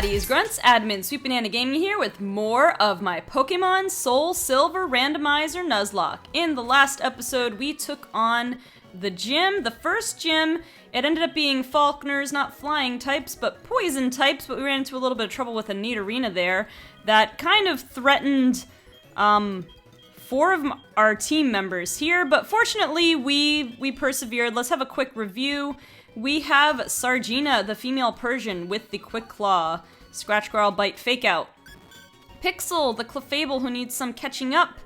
Baddies, Grunts, Admin, SweetBananaGaming here with more of my Pokemon Soul Silver Randomizer Nuzlocke. In the last episode, we took on the gym, the first gym. It ended up being Falconers, not flying types, but poison types, but we ran into a little bit of trouble with a neat arena there that kind of threatened, 4 of our team members here, but fortunately, we persevered. Let's have a quick review. We have Sargina, the female Persian, with the Quick Claw. Scratch, Growl, Bite, Fake Out. Pixel, the Clefable, who needs some catching up,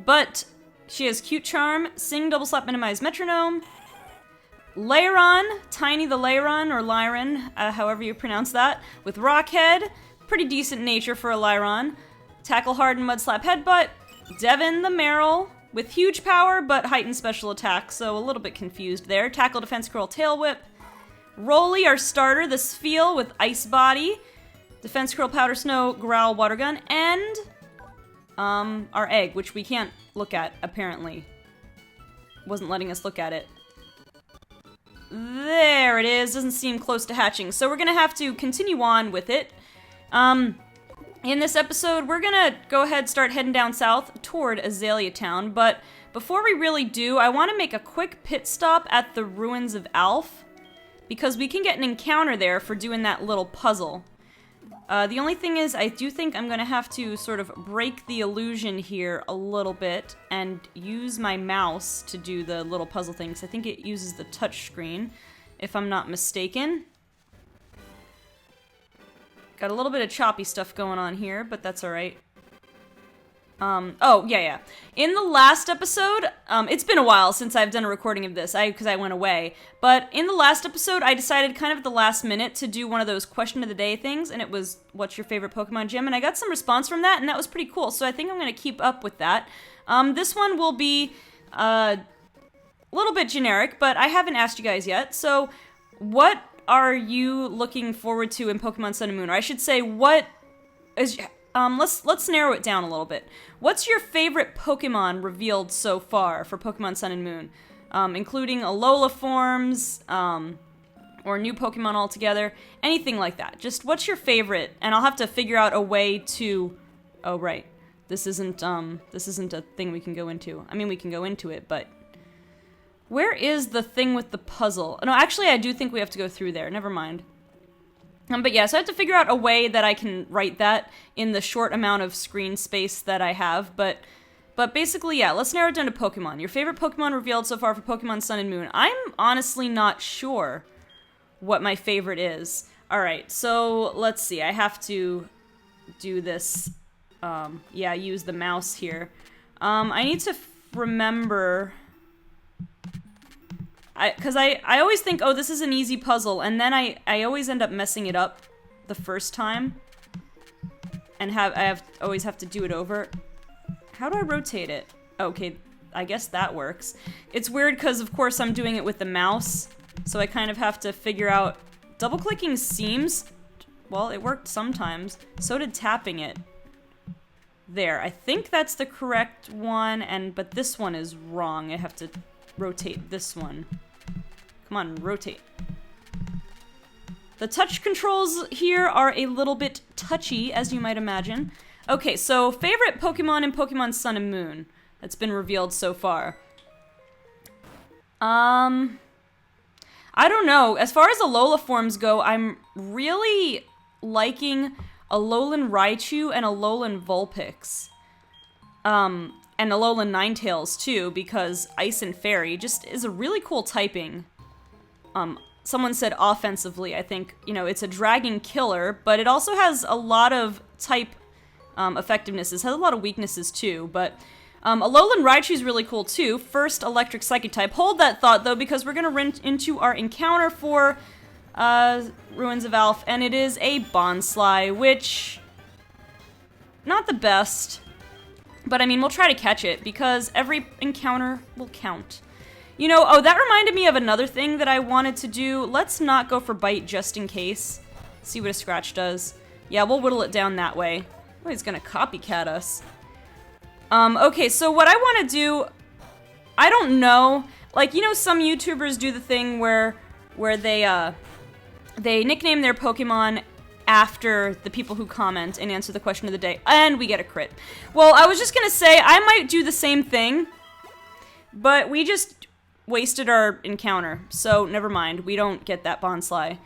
but she has Cute Charm, Sing, Double Slap, Minimize, Metronome. Lyron, Tiny the Lyron, or Lyron, however you pronounce that, with Rockhead. Pretty decent nature for a Lyron. Tackle Hard and Mud Slap, Headbutt. Devin the Meryl, with huge power, but heightened special attack, so a little bit confused there. Tackle, Defense, Curl, Tail Whip. Rolly, our starter, the Spheal with Ice Body. Defense, Curl, Powder Snow, Growl, Water Gun, and our egg, which we can't look at, apparently. Wasn't letting us look at it. There it is. Doesn't seem close to hatching, so we're gonna have to continue on with it. In this episode, we're gonna go ahead and start heading down south toward Azalea Town, but before we really do, I want to make a quick pit stop at the Ruins of Alph, because we can get an encounter there for doing that little puzzle. The only thing is, I do think I'm gonna have to sort of break the illusion here a little bit and use my mouse to do the little puzzle thing, because I think it uses the touch screen, if I'm not mistaken. Got a little bit of choppy stuff going on here, but that's alright. Oh, yeah. In the last episode, it's been a while since I've done a recording of this, because I went away, but in the last episode, I decided kind of at the last minute to do one of those question of the day things, and it was, what's your favorite Pokemon gym? And I got some response from that, and that was pretty cool, so I think I'm going to keep up with that. This one will be, a little bit generic, but I haven't asked you guys yet, so what are you looking forward to in Pokemon Sun and Moon? Or I should say, what is... let's narrow it down a little bit. What's your favorite Pokemon revealed so far for Pokemon Sun and Moon? Including Alola forms, or new Pokemon altogether, anything like that. Just what's your favorite? And I'll have to figure out a way to... Oh, right. This isn't a thing we can go into. I mean, we can go into it, but... Where is the thing with the puzzle? No, actually, I do think we have to go through there. Never mind. But yeah, so I have to figure out a way that I can write that in the short amount of screen space that I have. But basically, yeah, let's narrow it down to Pokemon. Your favorite Pokemon revealed so far for Pokemon Sun and Moon. I'm honestly not sure what my favorite is. Alright, so let's see. I have to do this. Yeah, use the mouse here. I need to remember... Because I always think, oh, this is an easy puzzle, and then I always end up messing it up the first time, and always have to do it over. How do I rotate it? Okay, I guess that works. It's weird because, of course, I'm doing it with the mouse, so I kind of have to figure out... Double-clicking seems... Well, it worked sometimes. So did tapping it. There, I think that's the correct one, but this one is wrong. I have to rotate this one. Come on, rotate. The touch controls here are a little bit touchy, as you might imagine. Okay, so favorite Pokemon in Pokemon Sun and Moon that's been revealed so far. I don't know. As far as Alola forms go, I'm really liking Alolan Raichu and Alolan Vulpix. And Alolan Ninetales, too, because Ice and Fairy just is a really cool typing. Someone said offensively, I think, you know, it's a dragon killer, but it also has a lot of type effectiveness. It has a lot of weaknesses, too, but Alolan Raichu's really cool, too. First Electric Psychic type. Hold that thought, though, because we're gonna run into our encounter for Ruins of Alph, and it is a Bonsly, which... not the best. But, I mean, we'll try to catch it, because every encounter will count. You know, oh, that reminded me of another thing that I wanted to do. Let's not go for Bite just in case. See what a Scratch does. Yeah, we'll whittle it down that way. Oh, he's gonna copycat us. Okay, so what I want to do... I don't know. Like, you know, some YouTubers do the thing where they nickname their Pokemon after the people who comment and answer the question of the day. And we get a crit. Well, I was just gonna say, I might do the same thing, but we just wasted our encounter, so never mind. We don't get that Bonsly.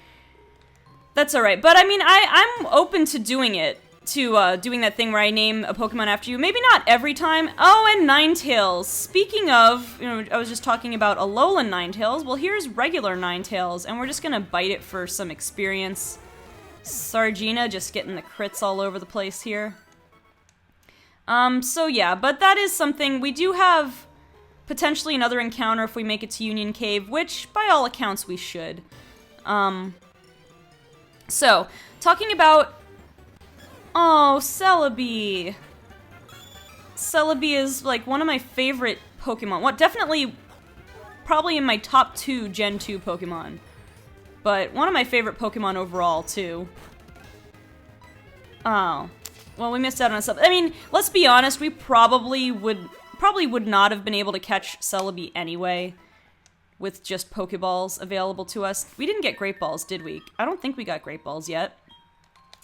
That's alright, but I mean, I'm open to doing it. Doing that thing where I name a Pokemon after you. Maybe not every time. Oh, and Ninetales. Speaking of, I was just talking about Alolan Ninetales. Well, here's regular Ninetales, and we're just gonna bite it for some experience. Sargina just getting the crits all over the place here. So yeah, but that is something. We do have potentially another encounter if we make it to Union Cave, which by all accounts we should. So, talking about... Oh, Celebi! Celebi is, like, one of my favorite Pokemon. What, definitely, probably in my top 2 Gen 2 Pokemon. But one of my favorite Pokemon overall, too. Oh. Well, we missed out on something. I mean, let's be honest, we probably would not have been able to catch Celebi anyway, with just Pokeballs available to us. We didn't get Great Balls, did we? I don't think we got Great Balls yet.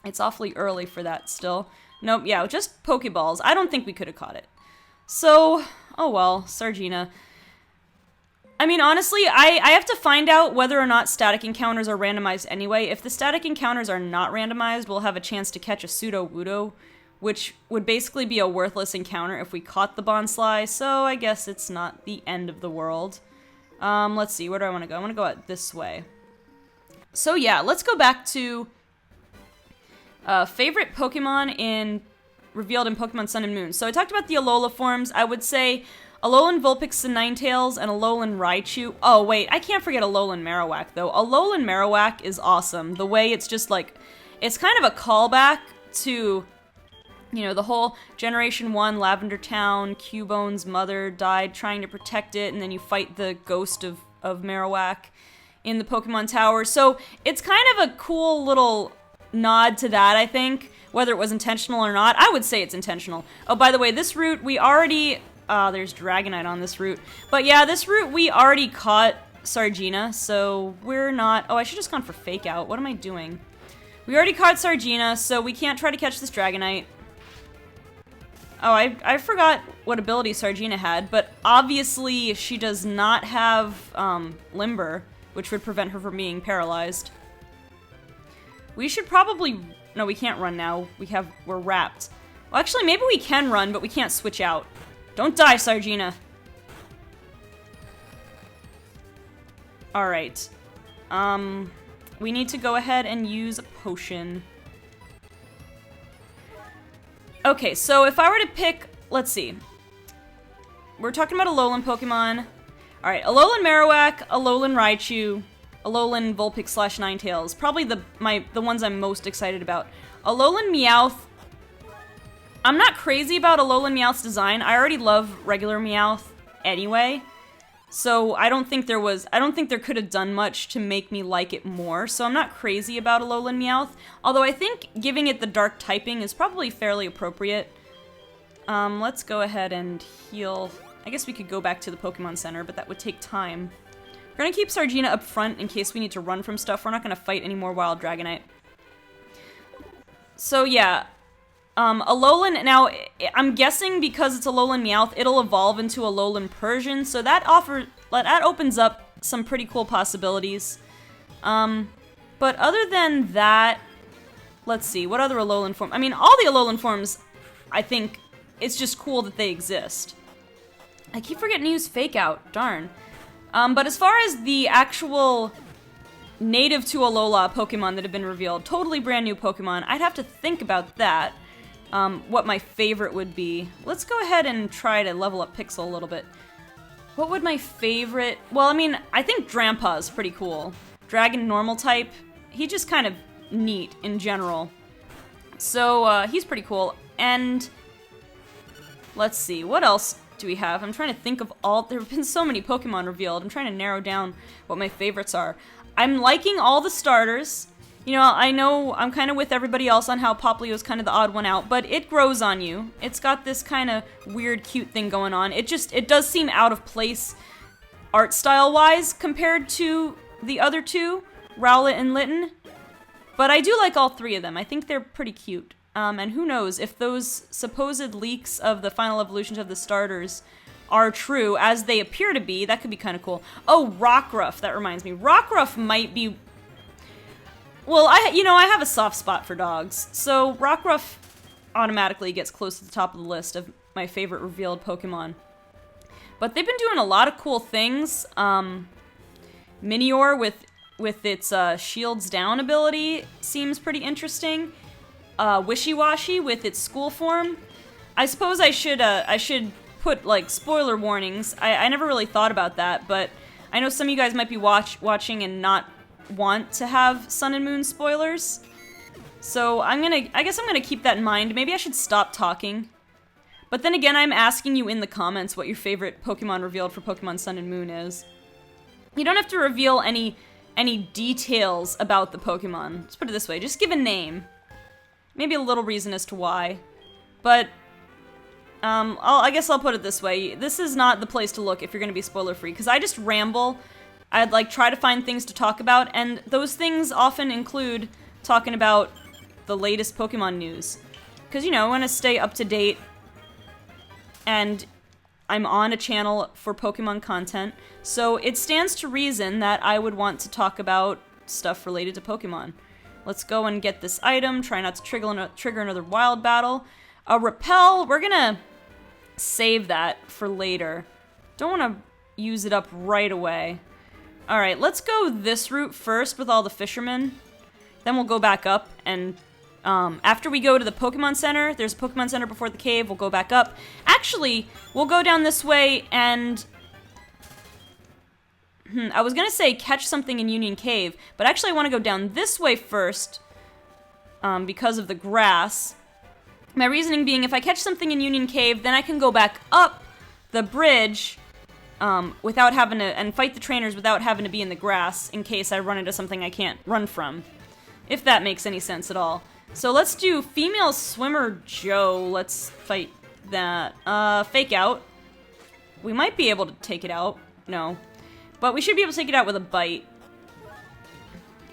It's awfully early for that still. Nope, yeah, just Pokeballs. I don't think we could have caught it. So, oh well, Sargina. I mean, honestly, I have to find out whether or not static encounters are randomized anyway. If the static encounters are not randomized, we'll have a chance to catch a Pseudo-Wudo, which would basically be a worthless encounter if we caught the Bonsly, so I guess it's not the end of the world. Let's see, where do I want to go? I want to go out this way. So yeah, let's go back to... favorite Pokemon revealed in Pokemon Sun and Moon. So I talked about the Alola forms. I would say Alolan Vulpix and Ninetales and Alolan Raichu. Oh, wait, I can't forget Alolan Marowak, though. Alolan Marowak is awesome. The way it's just like, it's kind of a callback to, the whole Generation 1, Lavender Town, Cubone's mother died trying to protect it, and then you fight the ghost of Marowak in the Pokemon Tower. So it's kind of a cool little nod to that, I think, whether it was intentional or not. I would say it's intentional. Oh, by the way, this route, we already... there's Dragonite on this route. But yeah, this route, we already caught Sargina, so we're not... Oh, I should've just gone for Fake Out. What am I doing? We already caught Sargina, so we can't try to catch this Dragonite. Oh, I forgot what ability Sargina had, but obviously she does not have Limber, which would prevent her from being paralyzed. We should probably... No, we can't run now. We're wrapped. Well, actually, maybe we can run, but we can't switch out. Don't die, Sargina. Alright. We need to go ahead and use a potion. Okay, so if I were to pick... Let's see. We're talking about Alolan Pokemon. Alright, Alolan Marowak, Alolan Raichu... Alolan Vulpix / Ninetales. Probably the ones I'm most excited about. Alolan Meowth. I'm not crazy about Alolan Meowth's design. I already love regular Meowth anyway. So I don't think there could have done much to make me like it more. So I'm not crazy about Alolan Meowth. Although I think giving it the dark typing is probably fairly appropriate. Let's go ahead and heal. I guess we could go back to the Pokemon Center, but that would take time. We're gonna keep Sargina up front in case we need to run from stuff. We're not gonna fight any more Wild Dragonite. So yeah, Alolan, now, I'm guessing because it's Alolan Meowth, it'll evolve into Alolan Persian, so that opens up some pretty cool possibilities. But other than that, let's see, what other Alolan form? I mean, all the Alolan forms, I think, it's just cool that they exist. I keep forgetting to use Fake Out, darn. But as far as the actual native to Alola Pokemon that have been revealed, totally brand new Pokemon, I'd have to think about that, what my favorite would be. Let's go ahead and try to level up Pixel a little bit. What would my favorite... Well, I mean, I think Drampa's pretty cool. Dragon normal type, he's just kind of neat in general. So, he's pretty cool. And let's see, what else do we have? I'm trying to think of all... There have been so many Pokemon revealed. I'm trying to narrow down what my favorites are. I'm liking all the starters. You know I'm kind of with everybody else on how Poplio's kind of the odd one out, but it grows on you. It's got this kind of weird, cute thing going on. It does seem out of place art style-wise compared to the other two, Rowlet and Litten. But I do like all three of them. I think they're pretty cute. And who knows, if those supposed leaks of the final evolutions of the starters are true, as they appear to be, that could be kind of cool. Oh, Rockruff, that reminds me. Rockruff might be... Well, I have a soft spot for dogs, so Rockruff automatically gets close to the top of the list of my favorite revealed Pokemon. But they've been doing a lot of cool things. Minior with its shields down ability seems pretty interesting. Wishy-Washy with its school form. I suppose I should put, like, spoiler warnings. I never really thought about that, but I know some of you guys might be watching and not want to have Sun and Moon spoilers. So I guess I'm gonna keep that in mind. Maybe I should stop talking. But then again, I'm asking you in the comments what your favorite Pokemon revealed for Pokemon Sun and Moon is. You don't have to reveal any details about the Pokemon. Let's put it this way, just give a name. Maybe a little reason as to why. But, I guess I'll put it this way. This is not the place to look if you're gonna be spoiler-free, because I just ramble. I'd, like, try to find things to talk about, and those things often include talking about the latest Pokemon news. Because, I want to stay up to date, and I'm on a channel for Pokemon content, so it stands to reason that I would want to talk about stuff related to Pokemon. Let's go and get this item, try not to trigger another wild battle. Repel, we're gonna save that for later. Don't want to use it up right away. Alright, let's go this route first with all the fishermen. Then we'll go back up, and after we go to the Pokemon Center, there's a Pokemon Center before the cave, we'll go back up. Actually, we'll go down this way and... I was gonna say catch something in Union Cave, but actually I want to go down this way first, because of the grass. My reasoning being, if I catch something in Union Cave, then I can go back up the bridge, without having to, and fight the trainers without having to be in the grass, in case I run into something I can't run from. If that makes any sense at all. So let's do Female Swimmer Joe. Let's fight that. Fake Out. We might be able to take it out. No. But we should be able to take it out with a bite.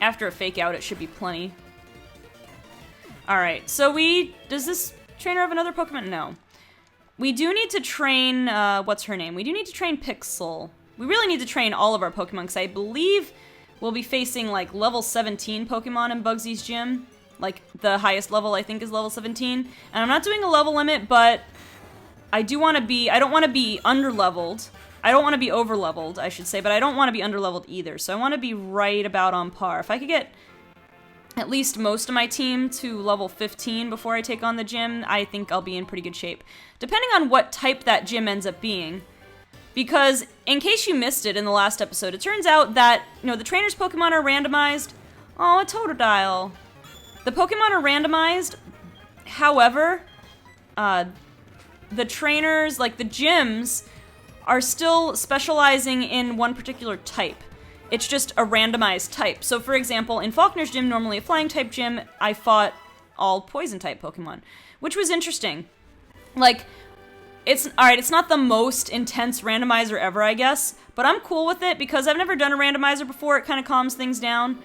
After a Fake Out, it should be plenty. Alright, so does this trainer have another Pokemon? No. We do need to train, what's her name? We do need to train Pixel. We really need to train all of our Pokemon, because I believe we'll be facing, like, level 17 Pokemon in Bugsy's gym. Like, the highest level, I think, is level 17. And I'm not doing a level limit, but I don't want to be under-leveled. I don't want to be over-leveled, I should say, but I don't want to be under-leveled either. So I want to be right about on par. If I could get at least most of my team to level 15 before I take on the gym, I think I'll be in pretty good shape. Depending on what type that gym ends up being. Because, in case you missed it in the last episode, it turns out that, the trainers' Pokemon are randomized. Oh, a Totodile. The Pokemon are randomized, however, the trainers, like the gyms, are still specializing in one particular type. It's just a randomized type. So, for example, in Faulkner's gym, normally a flying-type gym, I fought all poison-type Pokemon, which was interesting. Like, it's not the most intense randomizer ever, I guess, but I'm cool with it because I've never done a randomizer before. It kind of calms things down.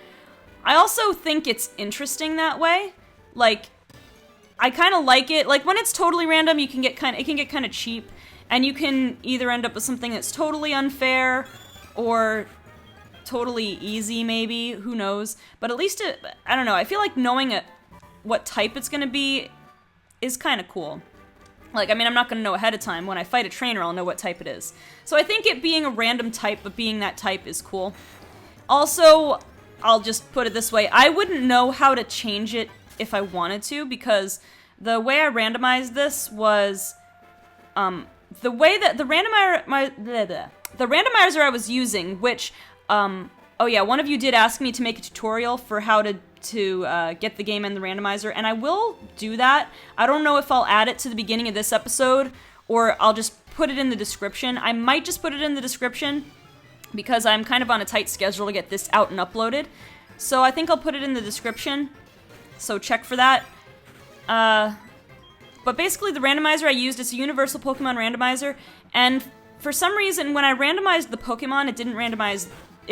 I also think it's interesting that way. Like, I kind of like it. Like, when it's totally random, it can get kind of cheap, and you can either end up with something that's totally unfair or totally easy, maybe. Who knows? But at least I don't know. I feel like knowing what type it's gonna be is kind of cool. Like, I mean, I'm not gonna know ahead of time. When I fight a trainer, I'll know what type it is. So I think it being a random type, but being that type is cool. Also, I'll just put it this way. I wouldn't know how to change it if I wanted to, because the way I randomized this was, the way that the randomizer I was using, which, oh yeah, one of you did ask me to make a tutorial for how to get the game in the randomizer, and I will do that. I don't know if I'll add it to the beginning of this episode, or I'll just put it in the description. I might just put it in the description, because I'm kind of on a tight schedule to get this out and uploaded. So I think I'll put it in the description, so check for that. But basically the randomizer I used is a universal Pokemon randomizer, and for some reason when I randomized the Pokemon, it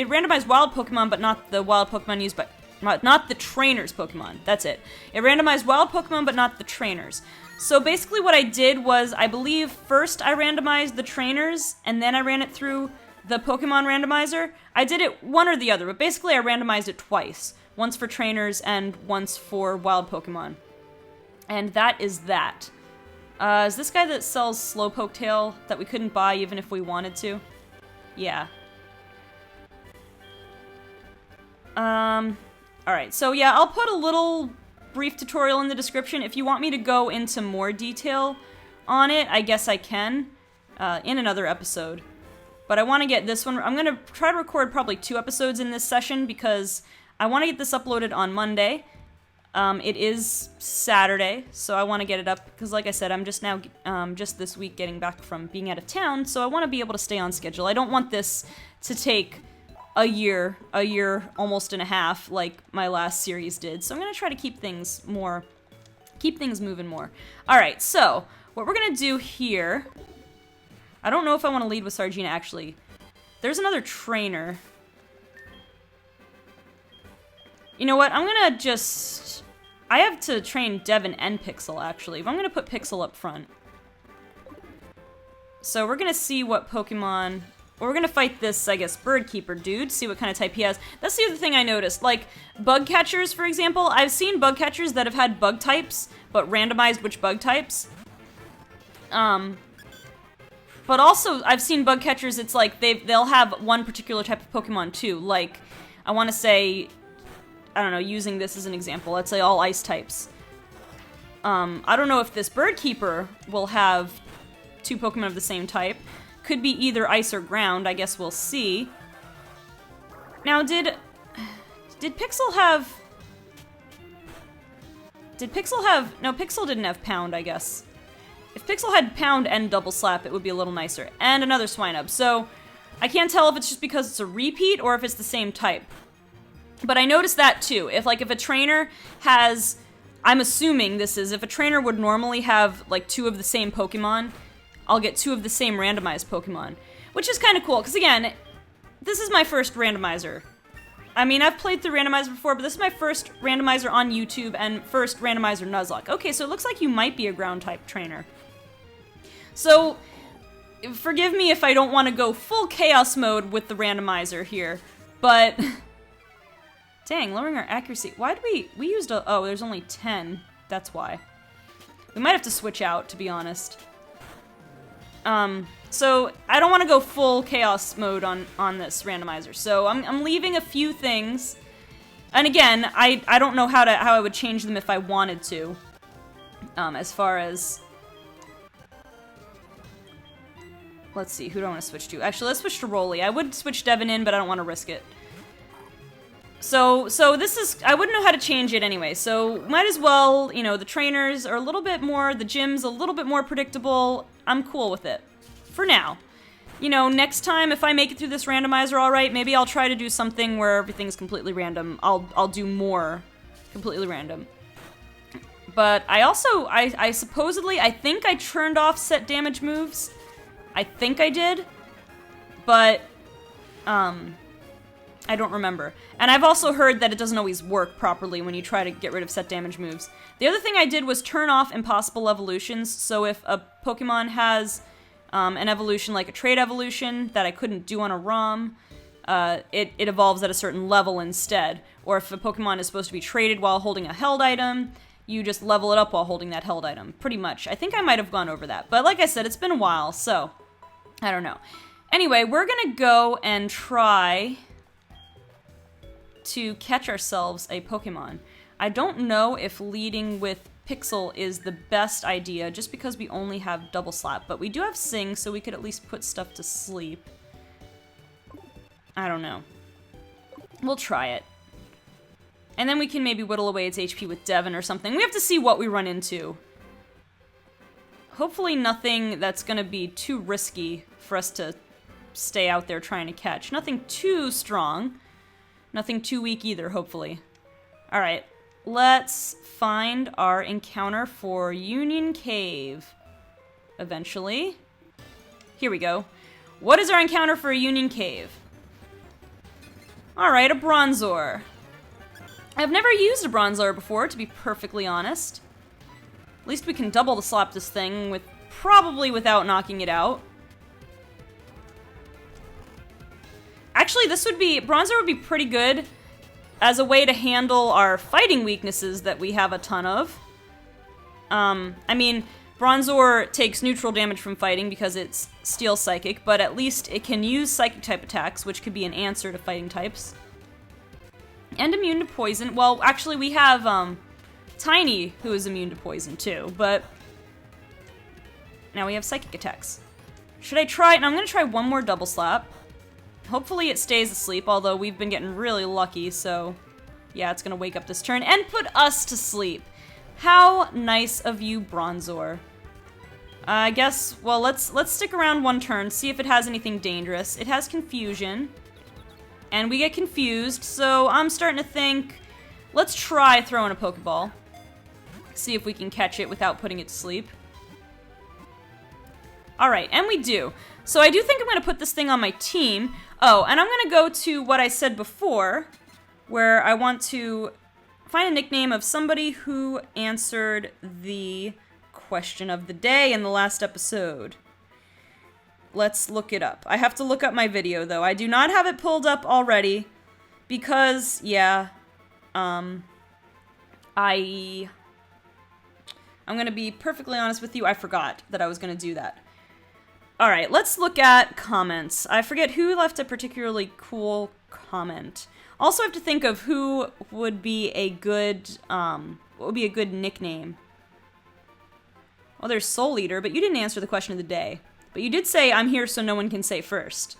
randomized wild Pokemon, but not the wild Pokemon used by Not the trainers Pokemon. That's it. It randomized wild Pokemon, but not the trainers. So basically what I did was, I believe first I randomized the trainers, and then I ran it through the Pokemon randomizer. I did it one or the other, but basically I randomized it twice. Once for trainers and once for wild Pokemon. And that is that. Is this guy that sells Slowpoke Tail that we couldn't buy even if we wanted to? Yeah. Alright, so yeah, I'll put a little brief tutorial in the description. If you want me to go into more detail on it, I guess I can, in another episode. But I want to get this one, I'm going to try to record probably 2 episodes in this session because I want to get this uploaded on Monday. It is Saturday, so I want to get it up, because like I said, I'm just now, just this week getting back from being out of town, so I want to be able to stay on schedule. I don't want this to take a year almost and a half, like my last series did, so I'm going to try to keep things moving more. Alright, so, what we're going to do here, I don't know if I want to lead with Sargina, actually. There's another trainer. You know what, I'm gonna just... I have to train Devin and Pixel, actually. But I'm gonna put Pixel up front. So we're gonna see what Pokemon... We're gonna fight this, I guess, Bird Keeper dude, see what kind of type he has. That's the other thing I noticed. Like, bug catchers, for example. I've seen bug catchers that have had bug types, but randomized which bug types. But also, I've seen bug catchers, it's like, they'll have one particular type of Pokemon, too. Like, I want to say... I don't know, using this as an example, let's say all ice types. I don't know if this Bird Keeper will have 2 Pokemon of the same type. Could be either ice or ground, I guess we'll see. Now, did Pixel have... No, Pixel didn't have Pound, I guess. If Pixel had Pound and Double Slap, it would be a little nicer. And another Swinub, so I can't tell if it's just because it's a repeat or if it's the same type. But I noticed that too. If a trainer has, I'm assuming this is, if a trainer would normally have like 2 of the same Pokemon, I'll get 2 of the same randomized Pokemon. Which is kind of cool, because again, this is my first randomizer. I mean, I've played through randomizer before, but this is my first randomizer on YouTube and first randomizer Nuzlocke. Okay, so it looks like you might be a ground type trainer. So, forgive me if I don't want to go full chaos mode with the randomizer here, but... Dang, lowering our accuracy. Why did we used a, oh, there's only 10. That's why. We might have to switch out, to be honest. So I don't want to go full chaos mode on this randomizer. So I'm leaving a few things. And again, I don't know how I would change them if I wanted to. As far as... Let's see, who do I want to switch to? Actually, let's switch to Rolly. I would switch Devin in, but I don't want to risk it. So this is, I wouldn't know how to change it anyway, so might as well, you know, the trainers are a little bit more, the gym's a little bit more predictable. I'm cool with it. For now. You know, next time, if I make it through this randomizer alright, maybe I'll try to do something where everything's completely random. I'll do more completely random. But I also, I supposedly, I think I turned off set damage moves. I think I did. But, I don't remember. And I've also heard that it doesn't always work properly when you try to get rid of set damage moves. The other thing I did was turn off impossible evolutions, so if a Pokemon has an evolution like a trait evolution that I couldn't do on a ROM, it evolves at a certain level instead. Or if a Pokemon is supposed to be traded while holding a held item, you just level it up while holding that held item. Pretty much. I think I might have gone over that. But like I said, it's been a while, so I don't know. Anyway, we're gonna go and try to catch ourselves a Pokemon. I don't know if leading with Pixel is the best idea, just because we only have Double Slap, but we do have Sing, so we could at least put stuff to sleep. I don't know. We'll try it. And then we can maybe whittle away its HP with Devin or something. We have to see what we run into. Hopefully nothing that's gonna be too risky for us to stay out there trying to catch. Nothing too strong. Nothing too weak either, hopefully. Alright, let's find our encounter for Union Cave. Eventually. Here we go. What is our encounter for Union Cave? Alright, a Bronzor. I've never used a Bronzor before, to be perfectly honest. At least we can double the slap this thing with probably without knocking it out. Actually, Bronzor would be pretty good as a way to handle our fighting weaknesses that we have a ton of. I mean, Bronzor takes neutral damage from fighting because it's Steel Psychic, but at least it can use Psychic type attacks, which could be an answer to fighting types. And immune to poison. Well, actually, we have, Tiny, who is immune to poison, too, but now we have Psychic attacks. Should I try? No, I'm gonna try one more double slap. Hopefully it stays asleep, although we've been getting really lucky, so yeah, it's gonna wake up this turn and put us to sleep. How nice of you, Bronzor. I guess, well, let's stick around one turn, see if it has anything dangerous. It has Confusion, and we get confused, so I'm starting to think, let's try throwing a Pokeball. See if we can catch it without putting it to sleep. Alright, and we do. So I do think I'm going to put this thing on my team. Oh, and I'm going to go to what I said before, where I want to find a nickname of somebody who answered the question of the day in the last episode. Let's look it up. I have to look up my video, though. I do not have it pulled up already, because, yeah, I'm going to be perfectly honest with you, I forgot that I was going to do that. Alright, let's look at comments. I forget who left a particularly cool comment. Also have to think of who would be a good, what would be a good nickname. Well, there's Soul Eater, but you didn't answer the question of the day. But you did say, I'm here so no one can say first.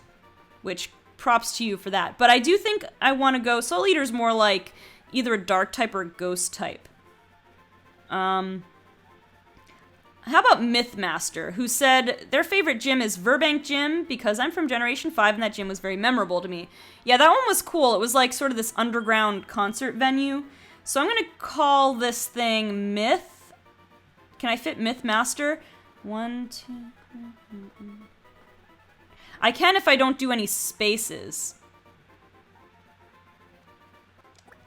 Which, props to you for that. But I do think I want to go, Soul Eater's more like either a dark type or a ghost type. How about Mythmaster, who said their favorite gym is Verbank Gym because I'm from Generation 5 and that gym was very memorable to me. Yeah, that one was cool. It was like sort of this underground concert venue. So I'm going to call this thing Myth. Can I fit Mythmaster? 1, 2, 3. I can if I don't do any spaces.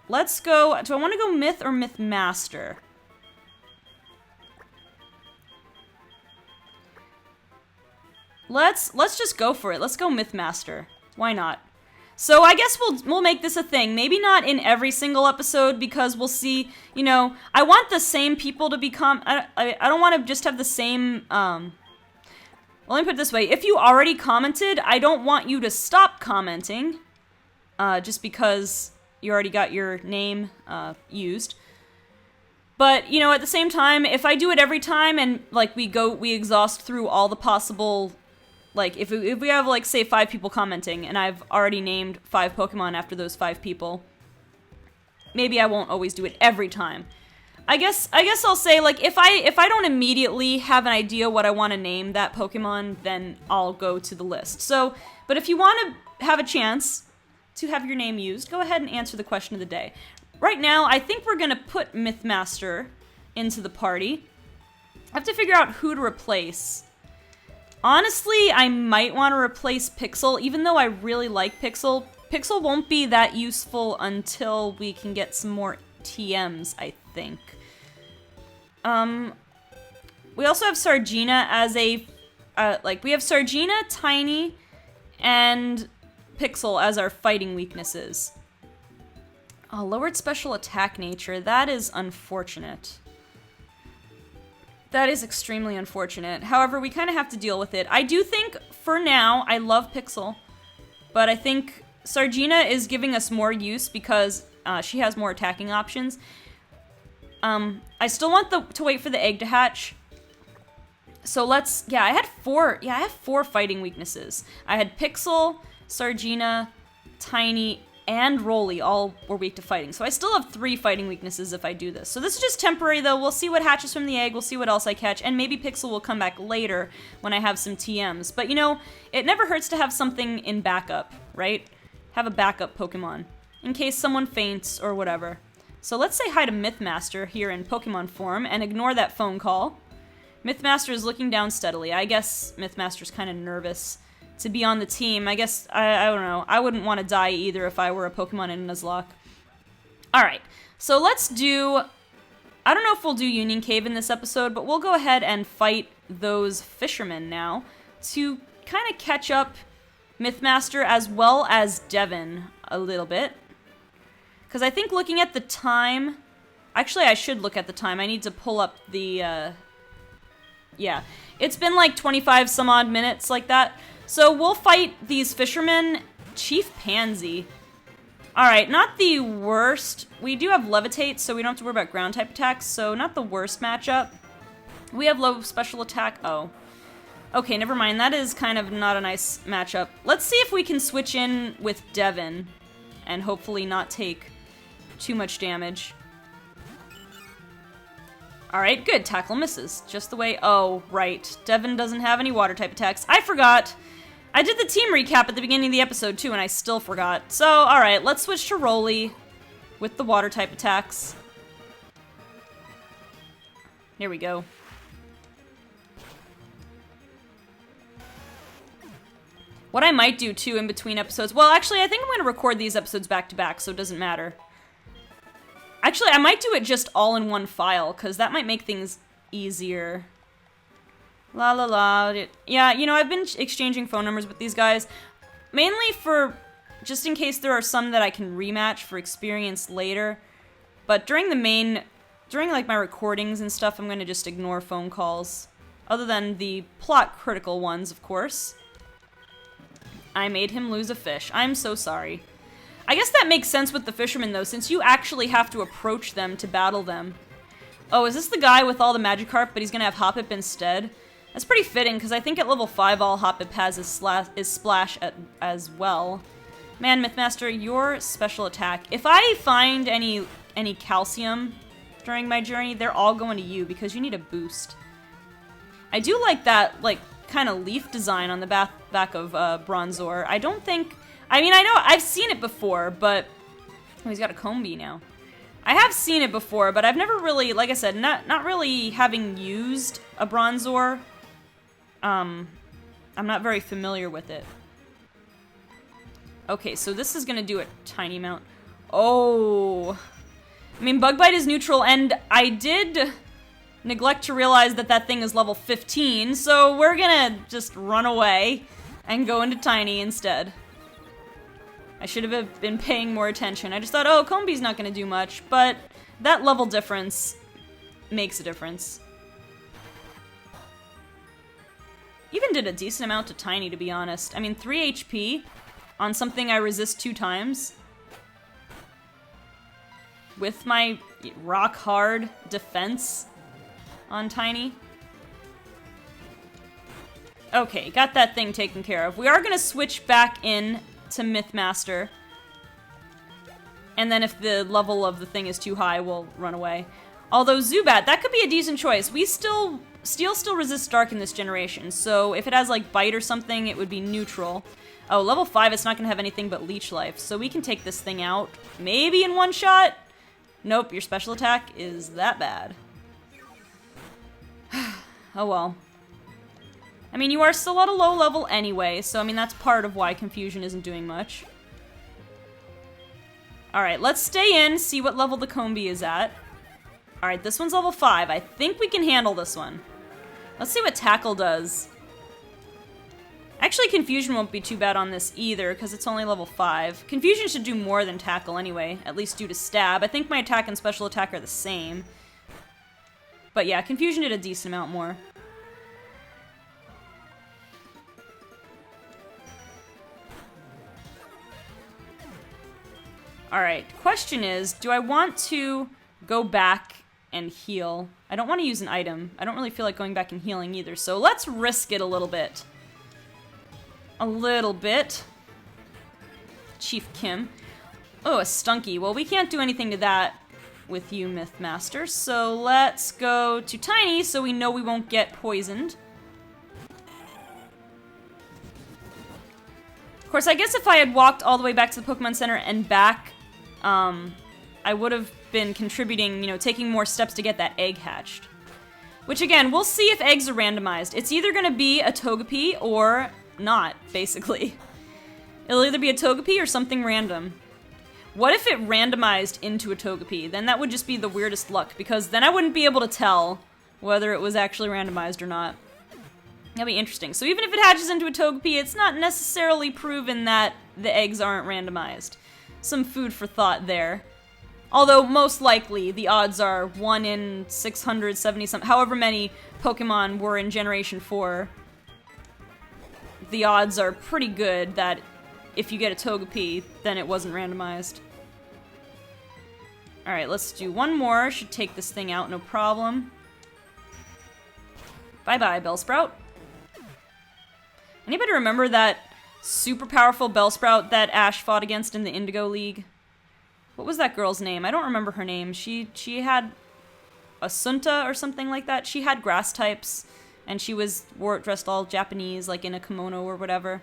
Let's go. Do I want to go Myth or Mythmaster? Let's just go for it. Let's go Mythmaster. Why not? So I guess we'll make this a thing. Maybe not in every single episode because we'll see, you know, I want the same people to become, I don't want to just have the same, well, let me put it this way. If you already commented, I don't want you to stop commenting, just because you already got your name, used. But, you know, at the same time, if I do it every time and, like, we exhaust through all the possible, like, if we have, like, say 5 people commenting, and I've already named 5 Pokemon after those 5 people, maybe I won't always do it every time. I guess I'll say, like, if I don't immediately have an idea what I want to name that Pokemon, then I'll go to the list. So, but if you want to have a chance to have your name used, go ahead and answer the question of the day. Right now, I think we're gonna put Mythmaster into the party. I have to figure out who to replace. Honestly, I might want to replace Pixel, even though I really like Pixel. Pixel won't be that useful until we can get some more TMs, I think. We also have Sargina as a, we have Sargina, Tiny, and Pixel as our fighting weaknesses. Oh, lowered special attack nature. That is unfortunate. That is extremely unfortunate. However, we kind of have to deal with it. I do think, for now, I love Pixel, but I think Sargina is giving us more use because she has more attacking options. I still want to wait for the egg to hatch. So let's, yeah, I have four fighting weaknesses. I had Pixel, Sargina, Tiny, and Rolly all were weak to fighting. So I still have 3 fighting weaknesses if I do this. So this is just temporary, though. We'll see what hatches from the egg. We'll see what else I catch. And maybe Pixel will come back later when I have some TMs. But, you know, it never hurts to have something in backup, right? Have a backup Pokemon in case someone faints or whatever. So let's say hi to Mythmaster here in Pokemon form and ignore that phone call. Mythmaster is looking down steadily. I guess Mythmaster's kind of nervous to be on the team. I guess, I don't know. I wouldn't want to die either if I were a Pokemon in Nuzlocke. Alright, so let's do... I don't know if we'll do Union Cave in this episode, but we'll go ahead and fight those fishermen now to kind of catch up Mythmaster as well as Devin a little bit. Because I think looking at the time... Actually, I should look at the time. I need to pull up the... Yeah. It's been like 25 some odd minutes like that. So we'll fight these fishermen. Chief Pansy. Alright, not the worst. We do have Levitate, so we don't have to worry about ground type attacks, so not the worst matchup. We have low special attack. Oh. Okay, never mind. That is kind of not a nice matchup. Let's see if we can switch in with Devin and hopefully not take too much damage. Alright, good. Tackle misses. Just the way... Oh, right. Devin doesn't have any water type attacks. I forgot! I did the team recap at the beginning of the episode, too, and I still forgot. So, alright, let's switch to Rolly with the water type attacks. Here we go. What I might do, too, in between episodes... Well, actually, I think I'm going to record these episodes back-to-back, so it doesn't matter. Actually, I might do it just all in one file, because that might make things easier. La la la. Yeah, you know, I've been exchanging phone numbers with these guys, mainly for, just in case there are some that I can rematch for experience later. But during like my recordings and stuff, I'm going to just ignore phone calls. Other than the plot critical ones, of course. I made him lose a fish. I'm so sorry. I guess that makes sense with the fishermen, though, since you actually have to approach them to battle them. Oh, is this the guy with all the Magikarp, but he's gonna have Hoppip instead? That's pretty fitting, because I think at level 5 all Hoppip has is Splash as well. Man, Mythmaster, your special attack... If I find any calcium during my journey, they're all going to you, because you need a boost. I do like that, like, kind of leaf design on the back of Bronzor. I don't think... I mean, I know I've seen it before, but... Oh, he's got a Combi now. I have seen it before, but I've never really, like I said, not really having used a Bronzor. I'm not very familiar with it. Okay, so this is gonna do a tiny amount. Oh. I mean, Bug Bite is neutral, and I did neglect to realize that that thing is level 15, so we're gonna just run away and go into Tiny instead. I should have been paying more attention. I just thought, oh, Combi's not going to do much, but that level difference makes a difference. Even did a decent amount to Tiny, to be honest. I mean, 3 HP on something I resist 2 times. With my rock-hard defense on Tiny. Okay, got that thing taken care of. We are going to switch back in to Mythmaster. And then if the level of the thing is too high, we'll run away. Although Zubat, that could be a decent choice. Steel still resists Dark in this generation, so if it has like Bite or something, it would be neutral. Oh, level 5, it's not going to have anything but Leech Life, so we can take this thing out. Maybe in one shot? Nope, your special attack is that bad. Oh well. I mean, you are still at a low level anyway, so I mean, that's part of why Confusion isn't doing much. Alright, let's stay in, see what level the Combi is at. Alright, this one's level 5. I think we can handle this one. Let's see what Tackle does. Actually, Confusion won't be too bad on this either, because it's only level 5. Confusion should do more than Tackle anyway, at least due to Stab. I think my attack and special attack are the same. But yeah, Confusion did a decent amount more. Alright, question is, do I want to go back and heal? I don't want to use an item. I don't really feel like going back and healing either, so let's risk it a little bit. A little bit. Chief Kim. Oh, a Stunky. Well, we can't do anything to that with you, Mythmaster, so let's go to Tiny so we know we won't get poisoned. Of course, I guess if I had walked all the way back to the Pokemon Center and back, I would have been contributing, you know, taking more steps to get that egg hatched. Which, again, we'll see if eggs are randomized. It's either going to be a Togepi or not, basically. It'll either be a Togepi or something random. What if it randomized into a Togepi? Then that would just be the weirdest luck, because then I wouldn't be able to tell whether it was actually randomized or not. That'd be interesting. So even if it hatches into a Togepi, it's not necessarily proven that the eggs aren't randomized. Some food for thought there. Although, most likely, the odds are 1 in 670 something, however many Pokemon were in Generation 4. The odds are pretty good that if you get a Togepi, then it wasn't randomized. Alright, let's do one more. Should take this thing out, no problem. Bye-bye, Bellsprout. Anybody remember that super powerful Bellsprout that Ash fought against in the Indigo League? What was that girl's name? I don't remember her name. She had Asunta or something like that. She had grass types, and she was dressed all Japanese, like in a kimono or whatever.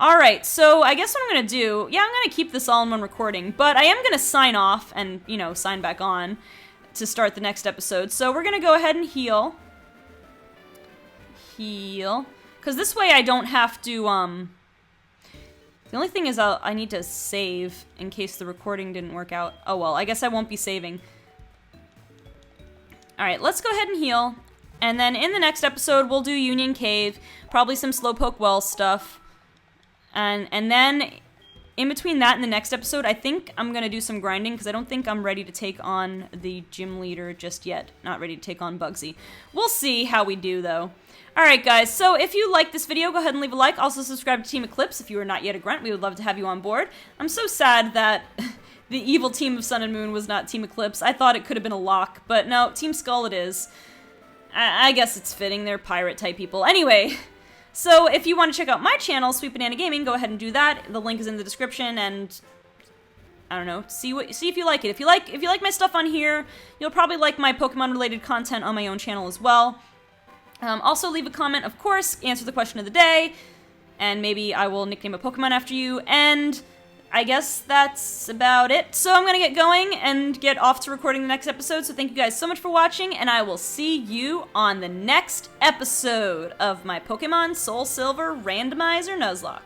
Alright, so I guess what I'm gonna do, yeah, I'm gonna keep this all in one recording, but I am gonna sign off and, you know, sign back on to start the next episode. So we're gonna go ahead and heal. Heal. Because this way I don't have to, the only thing is I need to save in case the recording didn't work out. Oh well, I guess I won't be saving. Alright, let's go ahead and heal. And then in the next episode, we'll do Union Cave, probably some Slowpoke Well stuff. And then, in between that and the next episode, I think I'm going to do some grinding, because I don't think I'm ready to take on the gym leader just yet. Not ready to take on Bugsy. We'll see how we do, though. Alright, guys, so if you liked this video, go ahead and leave a like. Also, subscribe to Team Eclipse if you are not yet a grunt. We would love to have you on board. I'm so sad that the evil team of Sun and Moon was not Team Eclipse. I thought it could have been a lock, but no, Team Skull it is. I guess it's fitting. They're pirate-type people. Anyway, so if you want to check out my channel, SweetBananaGaming, go ahead and do that. The link is in the description, and I don't know, see if you like it. If you like my stuff on here, you'll probably like my Pokemon-related content on my own channel as well. Also, leave a comment, of course, answer the question of the day, and maybe I will nickname a Pokemon after you, and I guess that's about it. So I'm gonna get going and get off to recording the next episode, so thank you guys so much for watching, and I will see you on the next episode of my Pokemon Soul Silver Randomizer Nuzlocke.